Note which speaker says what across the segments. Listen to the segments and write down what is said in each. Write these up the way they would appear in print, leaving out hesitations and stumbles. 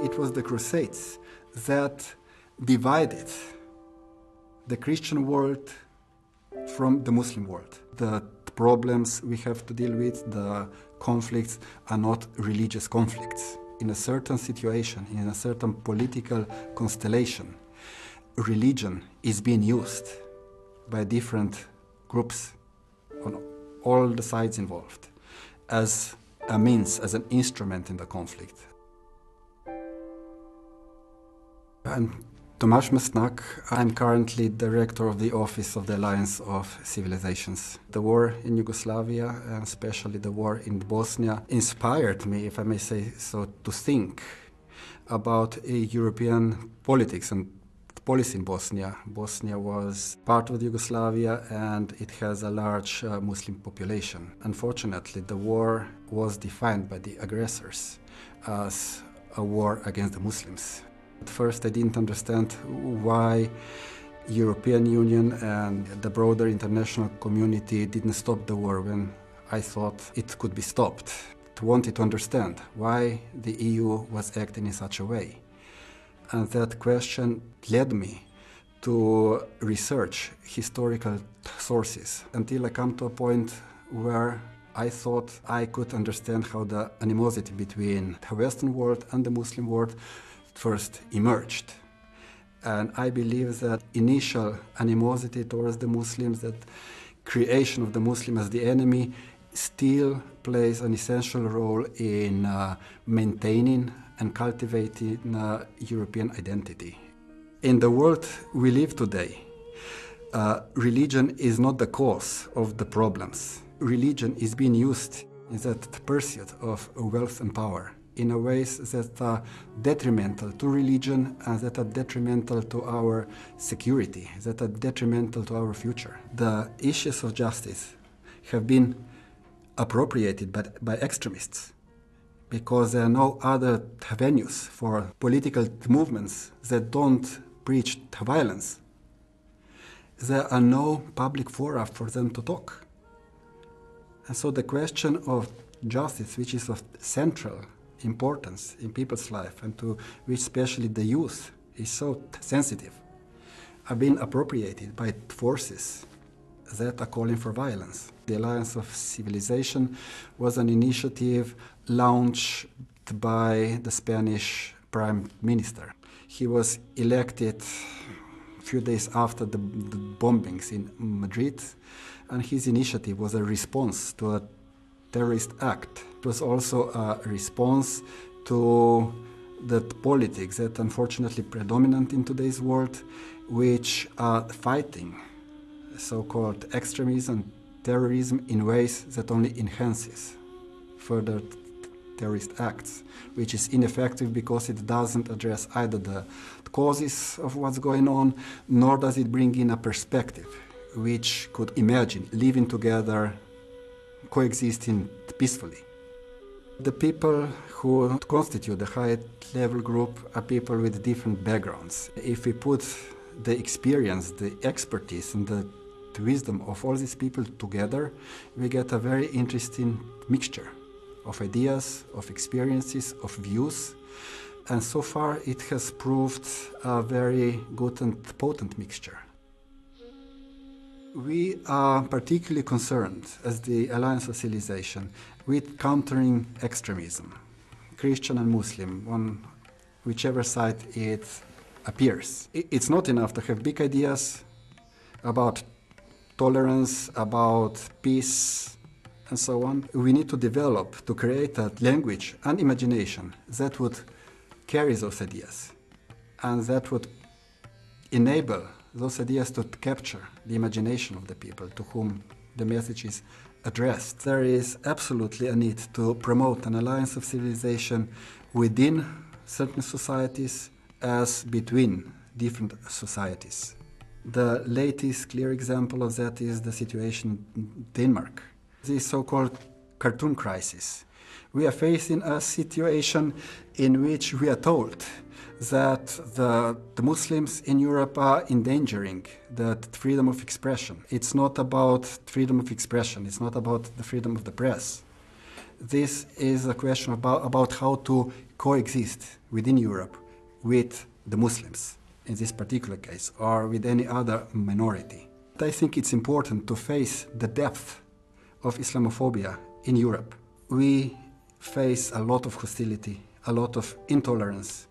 Speaker 1: It was the Crusades that divided the Christian world from the Muslim world. The problems we have to deal with, the conflicts, are not religious conflicts. In a certain situation, in a certain political constellation, religion is being used by different groups on all the sides involved as a means, as an instrument in the conflict. I'm Tomaz Mastnak. I'm currently director of the Office of the Alliance of Civilizations. The war in Yugoslavia, and especially the war in Bosnia, inspired me, if I may say so, to think about European politics and policy in Bosnia. Bosnia was part of Yugoslavia and it has a large Muslim population. Unfortunately, the war was defined by the aggressors as a war against the Muslims. At first, I didn't understand why European Union and the broader international community didn't stop the war when I thought it could be stopped. I wanted to understand why the EU was acting in such a way. And that question led me to research historical sources until I come to a point where I thought I could understand how the animosity between the Western world and the Muslim world first emerged. And I believe that initial animosity towards the Muslims, that creation of the Muslim as the enemy, still plays an essential role in maintaining and cultivating European identity. In the world we live today, religion is not the cause of the problems. Religion is being used in that pursuit of wealth and power in a ways that are detrimental to religion and that are detrimental to our security, that are detrimental to our future. The issues of justice have been appropriated by extremists because there are no other venues for political movements that don't preach violence. There are no public fora for them to talk. And so the question of justice, which is of central importance in people's life and to which especially the youth is so sensitive, are being appropriated by forces that are calling for violence. The Alliance of Civilization was an initiative launched by the Spanish Prime Minister. He was elected a few days after the bombings in Madrid, and his initiative was a response to a terrorist act. It was also a response to the politics that unfortunately predominant in today's world, which are fighting so-called extremism, terrorism in ways that only enhances further terrorist acts, which is ineffective because it doesn't address either the causes of what's going on, nor does it bring in a perspective which could imagine living together, coexisting peacefully. The people who constitute the high-level group are people with different backgrounds. If we put the experience, the expertise, and the wisdom of all these people together, we get a very interesting mixture of ideas, of experiences, of views, and so far it has proved a very good and potent mixture. We are particularly concerned, as the Alliance of Civilization, with countering extremism, Christian and Muslim, on whichever side it appears. It's not enough to have big ideas about tolerance, about peace, and so on. We need to develop, to create a language and imagination that would carry those ideas and that would enable those ideas to capture the imagination of the people to whom the message is addressed. There is absolutely a need to promote an alliance of civilization within certain societies as between different societies. The latest clear example of that is the situation in Denmark, the so-called cartoon crisis. We are facing a situation in which we are told that the Muslims in Europe are endangering the freedom of expression. It's not about freedom of expression, it's not about the freedom of the press. This is a question about how to coexist within Europe with the Muslims, in this particular case, or with any other minority. I think it's important to face the depth of Islamophobia in Europe. We face a lot of hostility, a lot of intolerance,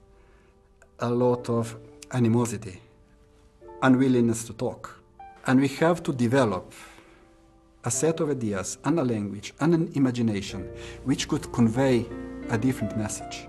Speaker 1: a lot of animosity, unwillingness to talk. And we have to develop a set of ideas and a language and an imagination which could convey a different message.